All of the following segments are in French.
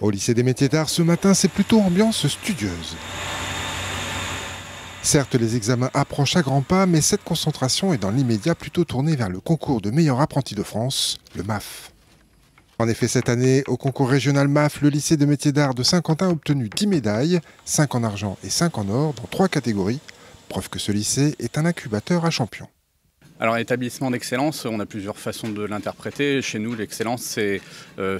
Au lycée des métiers d'art, ce matin, c'est plutôt ambiance studieuse. Certes, les examens approchent à grands pas, mais cette concentration est dans l'immédiat plutôt tournée vers le concours de meilleur apprenti de France, le MAF. En effet, cette année, au concours régional MAF, le lycée des métiers d'art de Saint-Quentin a obtenu 10 médailles, 5 en argent et 5 en or, dans 3 catégories. Preuve que ce lycée est un incubateur à champions. Alors, établissement d'excellence, on a plusieurs façons de l'interpréter. Chez nous, l'excellence, c'est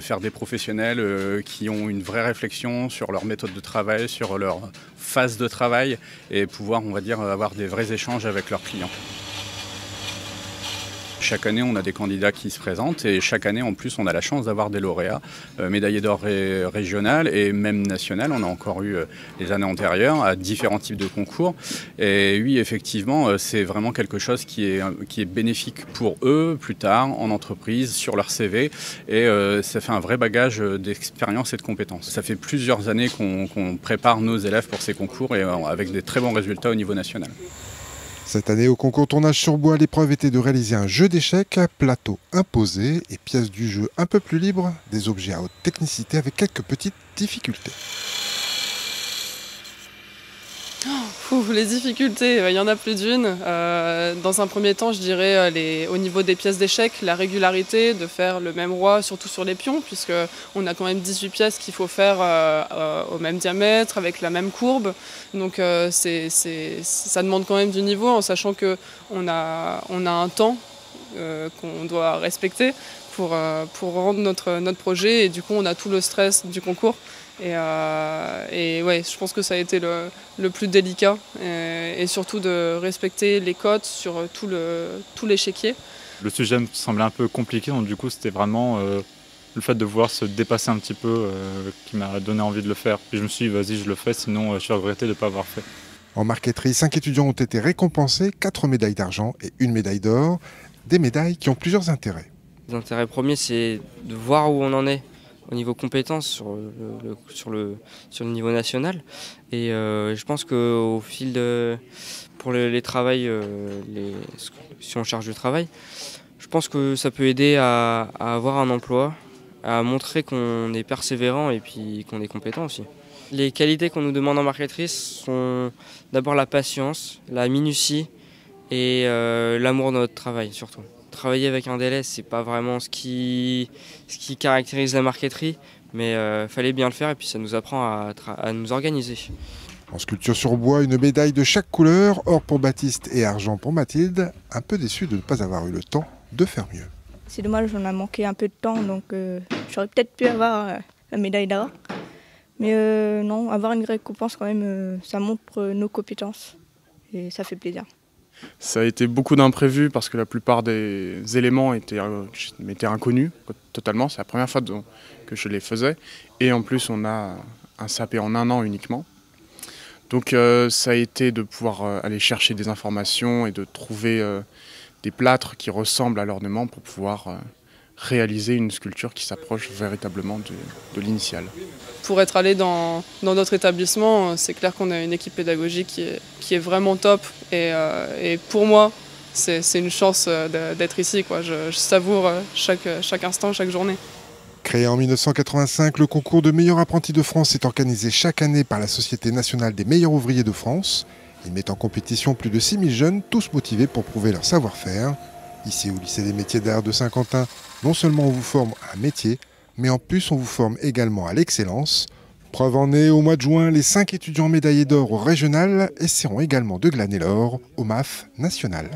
faire des professionnels qui ont une vraie réflexion sur leur méthode de travail, sur leur phase de travail et pouvoir, on va dire, avoir des vrais échanges avec leurs clients. Chaque année, on a des candidats qui se présentent et chaque année, en plus, on a la chance d'avoir des lauréats, médaillés d'or régional et même national. On a encore eu les années antérieures à différents types de concours. Et oui, effectivement, c'est vraiment quelque chose qui est bénéfique pour eux plus tard en entreprise, sur leur CV. Et ça fait un vrai bagage d'expérience et de compétences. Ça fait plusieurs années qu'on prépare nos élèves pour ces concours et avec des très bons résultats au niveau national. Cette année, au concours tournage sur bois, l'épreuve était de réaliser un jeu d'échecs, plateau imposé et pièces du jeu un peu plus libres, des objets à haute technicité avec quelques petites difficultés. Les difficultés, il y en a plus d'une. Dans un premier temps, je dirais au niveau des pièces d'échecs, la régularité de faire le même roi, surtout sur les pions, puisqu'on a quand même 18 pièces qu'il faut faire au même diamètre, avec la même courbe. Donc ça demande quand même du niveau, en sachant qu'on a un temps qu'on doit respecter pour rendre notre projet. Et du coup, on a tout le stress du concours. Et ouais, je pense que ça a été le plus délicat et surtout de respecter les cotes sur tout l'échiquier. Le sujet me semblait un peu compliqué, donc du coup c'était vraiment le fait de vouloir se dépasser un petit peu qui m'a donné envie de le faire. Puis je me suis dit vas-y je le fais, sinon je suis regretté de ne pas avoir fait. En marqueterie, 5 étudiants ont été récompensés, 4 médailles d'argent et 1 médaille d'or, des médailles qui ont plusieurs intérêts. L'intérêt premier, c'est de voir où on en est au niveau compétences sur le niveau national. Et je pense qu'au fil pour les travails, si on charge de travail, je pense que ça peut aider à avoir un emploi, à montrer qu'on est persévérant et puis qu'on est compétent aussi. Les qualités qu'on nous demande en marqueterie sont d'abord la patience, la minutie et l'amour de notre travail surtout. Travailler avec un délai, c'est pas vraiment ce qui caractérise la marqueterie, mais fallait bien le faire et puis ça nous apprend à nous organiser. En sculpture sur bois, une médaille de chaque couleur, or pour Baptiste et argent pour Mathilde, un peu déçu de ne pas avoir eu le temps de faire mieux. C'est dommage, on a manqué un peu de temps, donc j'aurais peut-être pu avoir la médaille d'or. Mais non, avoir une récompense quand même, ça montre nos compétences et ça fait plaisir. Ça a été beaucoup d'imprévus parce que la plupart des éléments m'étaient inconnus totalement. C'est la première fois que je les faisais. Et en plus, on a un CAP en 1 an uniquement. Donc ça a été de pouvoir aller chercher des informations et de trouver des plâtres qui ressemblent à l'ornement pour pouvoir réaliser une sculpture qui s'approche véritablement de l'initiale. Pour être allé dans notre établissement, c'est clair qu'on a une équipe pédagogique qui est vraiment top. Et pour moi, c'est une chance d'être ici, quoi. Je savoure chaque instant, chaque journée. Créé en 1985, le concours de meilleur apprenti de France est organisé chaque année par la Société nationale des meilleurs ouvriers de France. Il met en compétition plus de 6000 jeunes, tous motivés pour prouver leur savoir-faire. Ici, au lycée des métiers d'art de Saint-Quentin, non seulement on vous forme à un métier, mais en plus on vous forme également à l'excellence. Preuve en est, au mois de juin, les 5 étudiants médaillés d'or au régional essaieront également de glaner l'or au MAF national.